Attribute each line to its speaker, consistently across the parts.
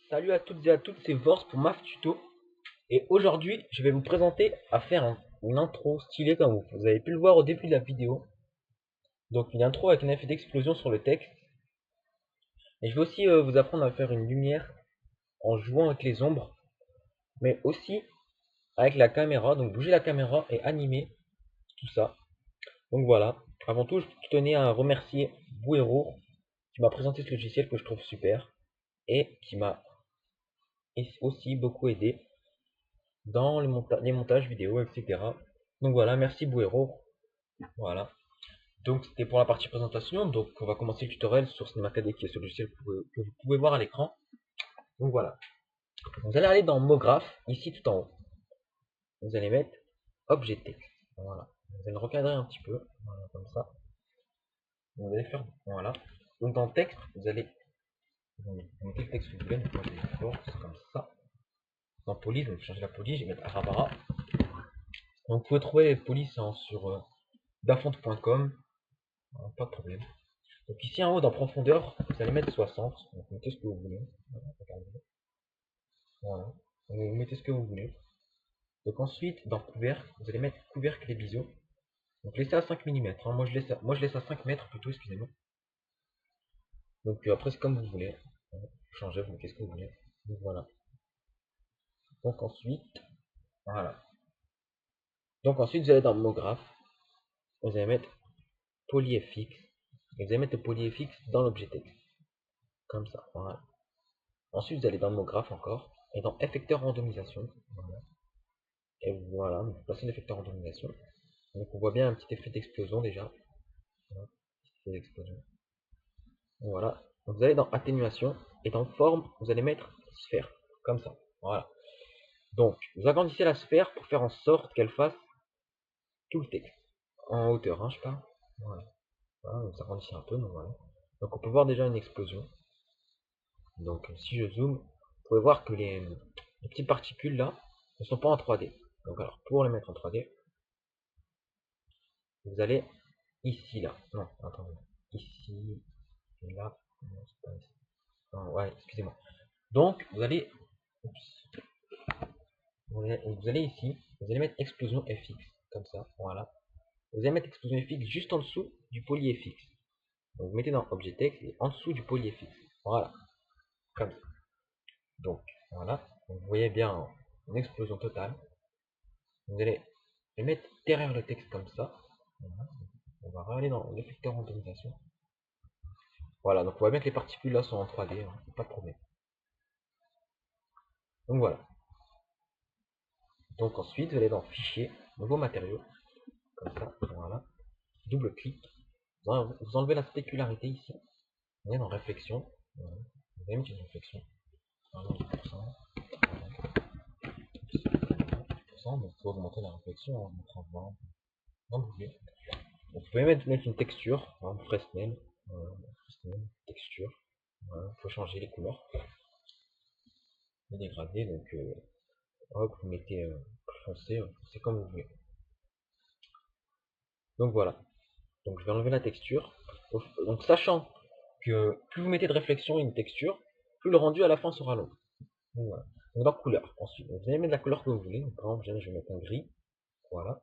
Speaker 1: Salut à toutes et à tous, c'est Vorce pour Math Tuto. Et aujourd'hui, je vais vous présenter à faire une intro stylée comme vous avez pu le voir au début de la vidéo. Donc une intro avec un effet d'explosion sur le texte. Et je vais aussi vous apprendre à faire une lumière en jouant avec les ombres. Mais aussi avec la caméra, donc bouger la caméra et animer tout ça. Donc voilà, avant tout, je tenais à remercier Bouero qui m'a présenté ce logiciel que je trouve super. Et qui m'a aussi beaucoup aidé dans les montages vidéo, etc. Donc voilà, merci Bouero. Voilà. Donc c'était pour la partie présentation. Donc on va commencer le tutoriel sur Cinema 4D qui est ce logiciel que vous pouvez voir à l'écran. Donc voilà. Vous allez aller dans Mograph, ici tout en haut. Vous allez mettre Objet Texte. Voilà. Vous allez recadrer un petit peu. Voilà, comme ça. Vous allez faire. Voilà. Donc dans Texte, vous mettez le texte que vous voulez. Donc moi je vais force comme ça. Dans Police, je vais changer la police, je vais mettre Arabara. Donc vous pouvez trouver les polices sur dafont.com. Pas de problème. Donc ici en haut dans profondeur, vous allez mettre 60. Donc vous mettez ce que vous voulez. Voilà. Donc, vous mettez ce que vous voulez. Donc ensuite, dans couvercle, vous allez mettre couvercle et biseau. Donc laissez à 5 mm. Hein. Moi je laisse à 5 mètres plutôt, excusez-moi. Donc après c'est comme vous voulez. Vous changez, vous mettez ce que vous voulez. Donc voilà. Donc ensuite, voilà. Donc ensuite vous allez dans Mograph. Vous allez mettre polyfx. Et vous allez mettre le polyfx dans l'objet texte. Comme ça. Voilà. Ensuite vous allez dans Mograph encore. Et dans effecteur randomisation. Voilà. Et voilà, vous placez l'effecteur randomisation. Donc on voit bien un petit effet d'explosion déjà. Voilà. Petit effet d'explosion. Voilà. Donc vous allez dans atténuation et dans forme, vous allez mettre sphère. Comme ça. Voilà. Donc, vous agrandissez la sphère pour faire en sorte qu'elle fasse tout le texte. En hauteur, hein, je parle. Voilà. Voilà, vous agrandissez un peu, donc voilà. Donc on peut voir déjà une explosion. Donc si je zoome, vous pouvez voir que les petites particules là ne sont pas en 3D. Donc alors, pour les mettre en 3D, vous allez ici, là. Non, attendez. Ici, et là. Non, c'est pas ici. Non, ouais, excusez-moi. Donc, vous allez... Oups. Vous allez ici, vous allez mettre explosion FX, comme ça, voilà. Vous allez mettre explosion FX juste en dessous du poly FX. Donc vous mettez dans objet texte et en dessous du poly FX. Voilà, comme ça. Donc, voilà, vous voyez bien une explosion totale. Vous allez les mettre derrière le texte comme ça. Voilà. On va aller dans l'effecteur randomisation. Voilà, donc on voit bien que les particules là sont en 3D, hein, pas de problème. Donc voilà. Donc ensuite, vous allez dans Fichier, Nouveau matériau, comme ça, voilà. Double clic. Vous enlevez la spécularité ici. Vous allez dans Réflexion. Voilà. Vous avez une petite réflexion. 10%. 10%. Donc il faut augmenter la réflexion en mettant 20. Donc, vous pouvez mettre une texture, hein, Fresnel. Fresnel, texture. Voilà. Il faut changer les couleurs. Les dégradés, donc hop, vous mettez plus foncé, c'est comme vous voulez. Donc voilà. Donc je vais enlever la texture. Donc sachant que plus vous mettez de réflexion et une texture, plus le rendu à la fin sera long. Donc voilà. Donc dans couleur. Ensuite, vous allez mettre la couleur que vous voulez. Donc, par exemple, je vais mettre un gris. Voilà.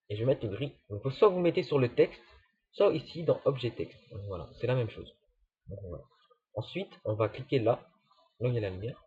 Speaker 1: Et je vais mettre le gris. Donc soit vous mettez sur le texte, soit ici dans objet texte. Donc, voilà. C'est la même chose. Donc, voilà. Ensuite, on va cliquer là où il y a la lumière.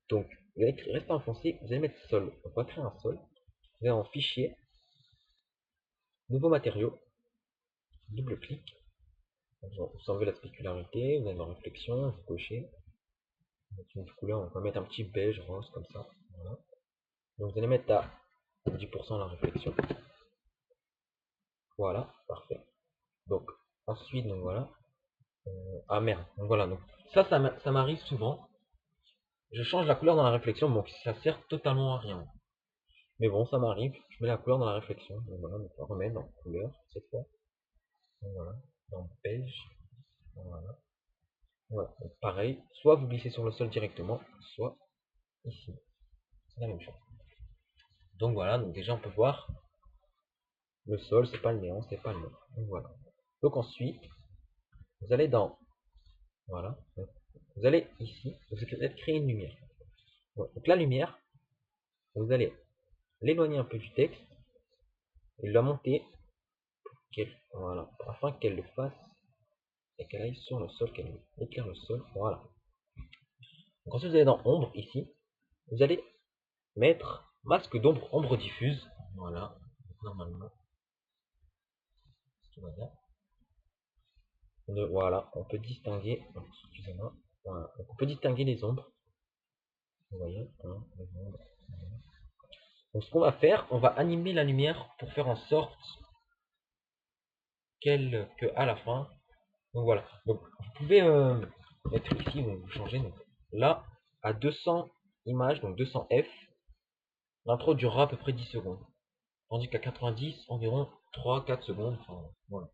Speaker 1: Donc, vous allez rester enfoncé. Vous allez mettre sol. On va créer un sol. Vous allez en fichier. Nouveau matériau. Double clic. Vous enlevez la spécularité. Vous allez dans réflexion. Vous cochez. Une couleur, on va mettre un petit beige rose comme ça. Voilà. Donc vous allez mettre à 10% la réflexion. Voilà, parfait. Donc ensuite, donc voilà. Ah merde, donc voilà. Donc ça m'arrive souvent. Je change la couleur dans la réflexion, bon ça sert totalement à rien. Mais bon, ça m'arrive. Je mets la couleur dans la réflexion. Donc voilà, donc on remet dans couleur cette fois. Donc voilà, dans beige. Voilà. Voilà, donc pareil, soit vous glissez sur le sol directement, soit ici. C'est la même chose. Donc voilà, donc déjà on peut voir le sol, c'est pas le néant, c'est pas le noir. Donc voilà. Donc ensuite, vous allez dans, voilà, vous allez ici, vous allez créer une lumière. Voilà. Donc la lumière, vous allez l'éloigner un peu du texte et la monter, voilà, afin qu'elle le fasse et qu'elle aille sur le sol, qu'elle éclaire le sol. Voilà. Donc ensuite vous allez dans ombre ici, vous allez mettre masque d'ombre, ombre diffuse. Voilà, normalement, tout va bien. Voilà, on peut distinguer, excusez-moi, voilà, donc on peut distinguer les ombres. Vous voyez, hein, les ombres. Donc ce qu'on va faire, on va animer la lumière pour faire en sorte que à la fin, donc voilà. Donc vous pouvez mettre ici, donc vous changez. Donc là, à 200 images, donc 200 F, l'intro durera à peu près 10 secondes. Tandis qu'à 90, environ 3-4 secondes. Enfin, voilà.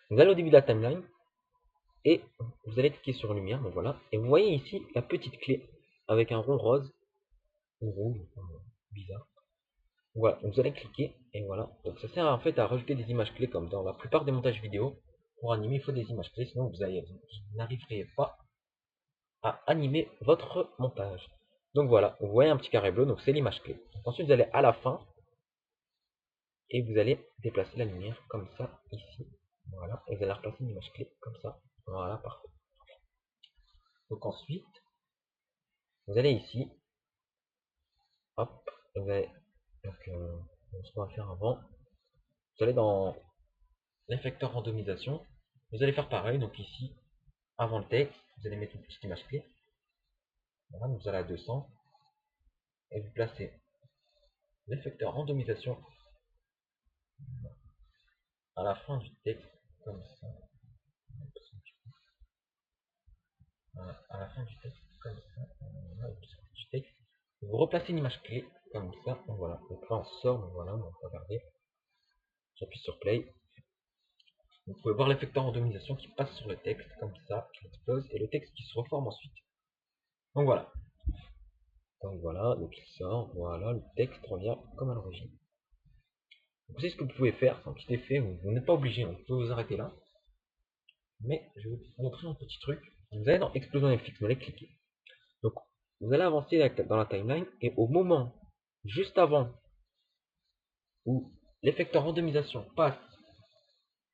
Speaker 1: Vous allez au début de la timeline et vous allez cliquer sur lumière, donc voilà. Et vous voyez ici la petite clé avec un rond rose ou rouge, enfin, bizarre. Voilà, donc vous allez cliquer et voilà. Donc ça sert en fait à rajouter des images clés comme dans la plupart des montages vidéo. Pour animer, il faut des images clés, sinon vous n'arriverez pas à animer votre montage. Donc voilà, vous voyez un petit carré bleu, donc c'est l'image clé. Ensuite, vous allez à la fin et vous allez déplacer la lumière comme ça ici. Voilà, et vous allez replacer une image clé comme ça. Voilà, parfait. Donc ensuite, vous allez ici, hop, et vous allez, donc, ce qu'on va faire avant, vous allez dans l'effecteur randomisation, vous allez faire pareil, donc ici, avant le texte, vous allez mettre une petite image clé, voilà, donc vous allez à 200, et vous placez l'effecteur randomisation à la fin du texte, comme ça, voilà, à la fin du texte, comme ça, voilà, du texte, vous replacez une image clé, comme ça, donc voilà, donc là on sort, donc voilà, on va regarder, j'appuie sur play, vous pouvez voir l'effecteur randomisation qui passe sur le texte, comme ça, qui explose, et le texte qui se reforme ensuite. Donc voilà. Donc voilà, donc il sort, voilà, le texte revient comme à l'origine. Vous savez ce que vous pouvez faire, c'est un petit effet, vous n'êtes pas obligé, vous pouvez vous arrêter là. Mais je vais vous montrer un petit truc. Vous allez dans Explosion FX, vous allez cliquer. Donc vous allez avancer dans la timeline, et au moment, juste avant, où l'effecteur randomisation passe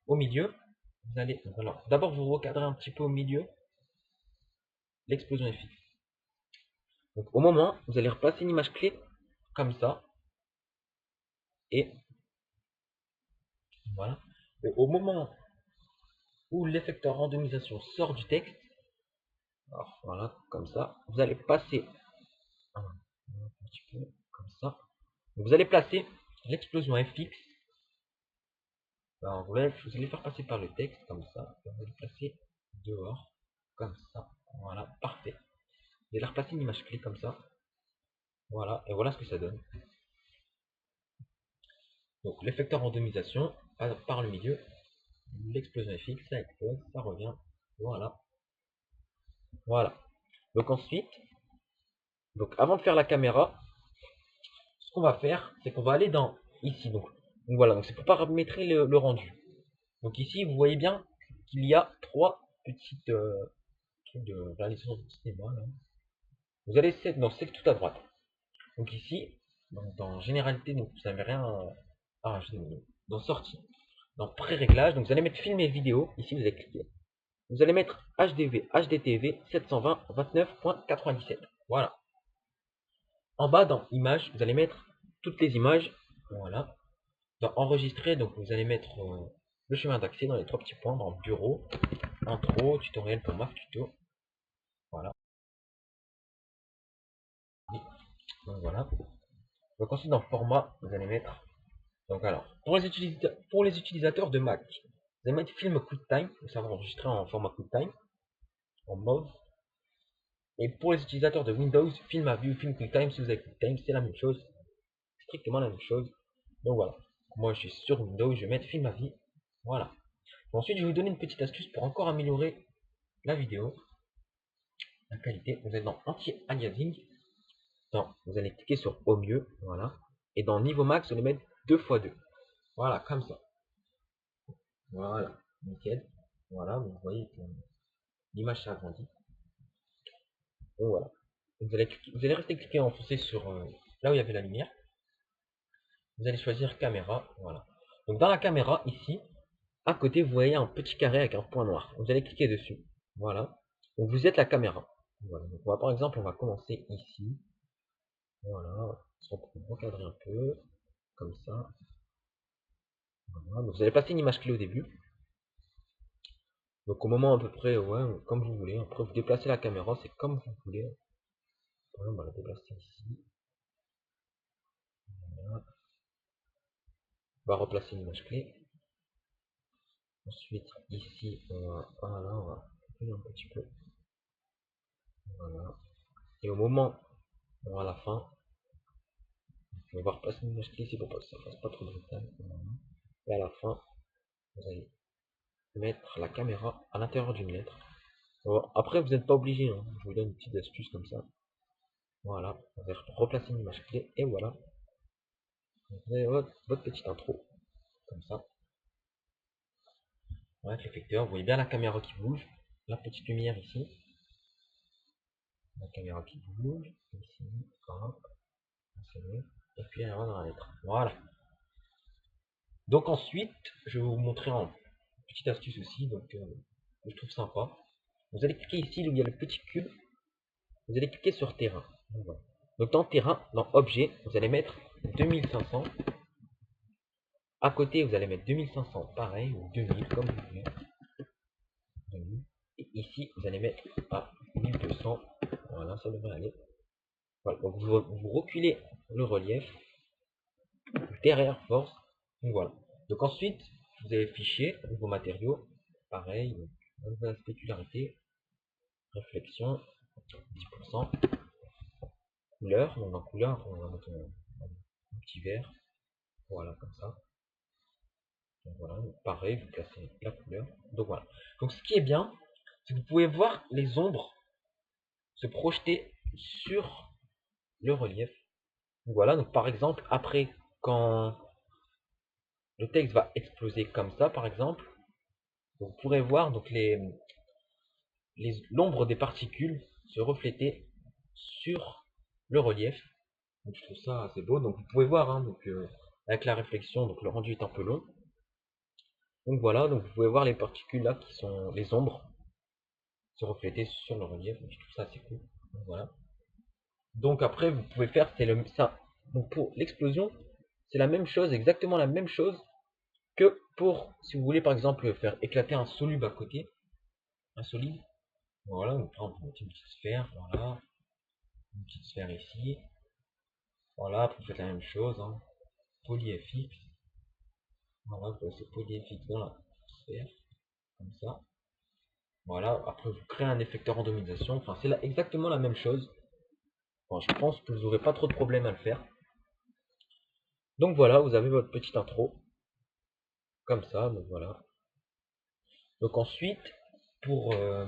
Speaker 1: au milieu, vous allez, alors, d'abord vous recadrez un petit peu au milieu l'explosion FX. Donc au moment, vous allez replacer une image clé, comme ça, et voilà. Et au moment où l'effecteur randomisation sort du texte, alors voilà, comme ça, vous allez passer un petit peu comme ça. Vous allez placer l'explosion FX. Alors vous allez faire passer par le texte comme ça. Vous allez le placer dehors, comme ça. Voilà, parfait. Vous allez replacer une image clé comme ça. Voilà, et voilà ce que ça donne. Donc l'effecteur randomisation par le milieu, l'explosion FX, ça explose, ça revient. Voilà, voilà. Donc ensuite, donc avant de faire la caméra, ce qu'on va faire, c'est qu'on va aller dans ici. Donc voilà, donc c'est pour paramétrer le rendu. Donc ici, vous voyez bien qu'il y a trois petites trucs de réalisation de cinéma. Là. Vous allez dans c'est tout à droite. Donc ici, donc dans généralité, donc vous n'avez rien à dans sortie. Dans pré-réglage, donc vous allez mettre film et vidéo. Ici, vous allez cliquer. Vous allez mettre HDV, HDTV 720 29.97. Voilà. En bas, dans images, vous allez mettre toutes les images. Voilà. Dans enregistrer, donc vous allez mettre le chemin d'accès dans les trois petits points, dans bureau, intro, tutoriel pour Marc Tuto. Voilà. Donc voilà. Donc ensuite dans format, vous allez mettre. Donc alors, pour les utilisateurs de Mac, vous allez mettre film QuickTime, ça va enregistrer en format QuickTime, en mode. Et pour les utilisateurs de Windows, film à vue, film QuickTime, si vous avez QuickTime, c'est la même chose. Strictement la même chose. Donc voilà. Moi je suis sur Windows, je vais mettre film à vie. Voilà. Ensuite, je vais vous donner une petite astuce pour encore améliorer la vidéo, la qualité, vous êtes dans anti-aliasing, vous allez cliquer sur au mieux, voilà, et dans niveau max, vous allez mettre 2x2, voilà, comme ça, voilà, nickel, voilà, vous voyez que l'image s'agrandit, donc voilà, vous allez rester cliqué enfoncé sur là où il y avait la lumière, vous allez choisir caméra, voilà, donc dans la caméra, ici, à côté, vous voyez un petit carré avec un point noir, vous allez cliquer dessus, voilà, donc vous êtes la caméra, voilà, donc par exemple, on va commencer ici, voilà, on peut recadrer un peu, comme ça. Voilà. Donc vous allez passer une image clé au début. Donc au moment à peu près, ouais, comme vous voulez. Après vous déplacez la caméra, c'est comme vous voulez. Voilà, on va la déplacer ici. Voilà. On va replacer une image clé. Ensuite ici, voilà, on va couper un petit peu. Voilà. Et au moment, à la fin, on va replacer une image clé ici pour que ça fasse pas trop de brutal. Voilà. Et à la fin, vous allez mettre la caméra à l'intérieur d'une lettre. Bon, après, vous n'êtes pas obligé, hein. Je vous donne une petite astuce comme ça. Voilà, vous allez replacer une image clé et voilà. Vous avez votre petite intro, comme ça. Avec l'effecteur, vous voyez bien la caméra qui bouge, la petite lumière ici, la caméra qui bouge, ici, hop, et puis elle va dans la lettre. Voilà. Donc ensuite, je vais vous montrer en petite astuce aussi, donc je trouve sympa. Vous allez cliquer ici où il y a le petit cube, vous allez cliquer sur terrain. Voilà. Donc dans terrain, dans objet, vous allez mettre 2500. À côté, vous allez mettre 2500, pareil, ou 2000, comme vous voulez. 2000. Et ici, vous allez mettre à 1200. Voilà, ça devrait aller. Voilà, donc vous reculez le relief derrière force. Donc voilà. Donc ensuite, vous avez fichier, vos matériaux, pareil, donc, la spécularité, réflexion, 10%, couleur, donc en couleur, on va mettre un petit vert, voilà, comme ça. Donc voilà, donc pareil, vous placez la couleur. Donc voilà. Donc ce qui est bien, c'est que vous pouvez voir les ombres se projeter sur le relief. Donc voilà, donc par exemple, après, quand le texte va exploser comme ça, par exemple, vous pourrez voir donc l'ombre des particules se refléter sur le relief. Donc je trouve ça assez beau. Donc vous pouvez voir, hein, donc, avec la réflexion, donc le rendu est un peu long. Donc voilà, donc vous pouvez voir les particules là qui sont les ombres se refléter sur le relief. Donc je trouve ça assez cool. Donc voilà. Donc après vous pouvez faire ça. Donc pour l'explosion, c'est la même chose, exactement la même chose que pour, si vous voulez par exemple faire éclater un solube à côté, un solide, voilà, donc prendre une petite sphère, voilà, une petite sphère ici, voilà, après vous faites la même chose, hein, polyfx, voilà, vous placez polyfx dans la sphère, comme ça, voilà, après vous créez un effecteur randomisation, enfin c'est exactement la même chose, bon, je pense que vous n'aurez pas trop de problème à le faire, donc voilà, vous avez votre petite intro, comme ça, donc voilà, donc ensuite, pour, euh,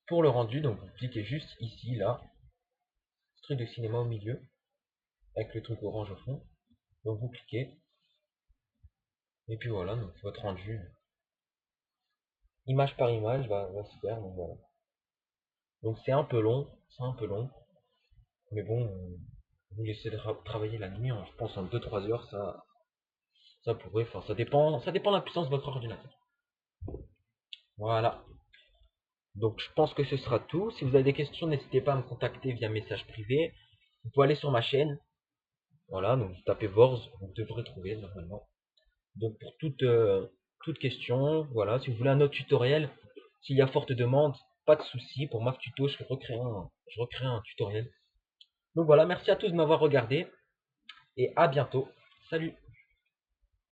Speaker 1: pour le rendu, donc vous cliquez juste ici, là, truc de cinéma au milieu, avec le truc orange au fond. Donc vous cliquez, et puis voilà, donc votre rendu, image par image, va se faire, donc voilà. Donc c'est un peu long, mais bon, vous laissez travailler la nuit, hein, je pense en 2-3 heures, ça pourrait, enfin ça dépend de la puissance de votre ordinateur. Voilà, donc je pense que ce sera tout. Si vous avez des questions, n'hésitez pas à me contacter via message privé. Vous pouvez aller sur ma chaîne, voilà, donc vous tapez Worz, vous devrez trouver normalement. Donc pour toute question, voilà, si vous voulez un autre tutoriel, s'il y a forte demande, pas de souci, pour MAF Tuto, je recrée un tutoriel. Donc voilà, merci à tous de m'avoir regardé, et à bientôt. Salut!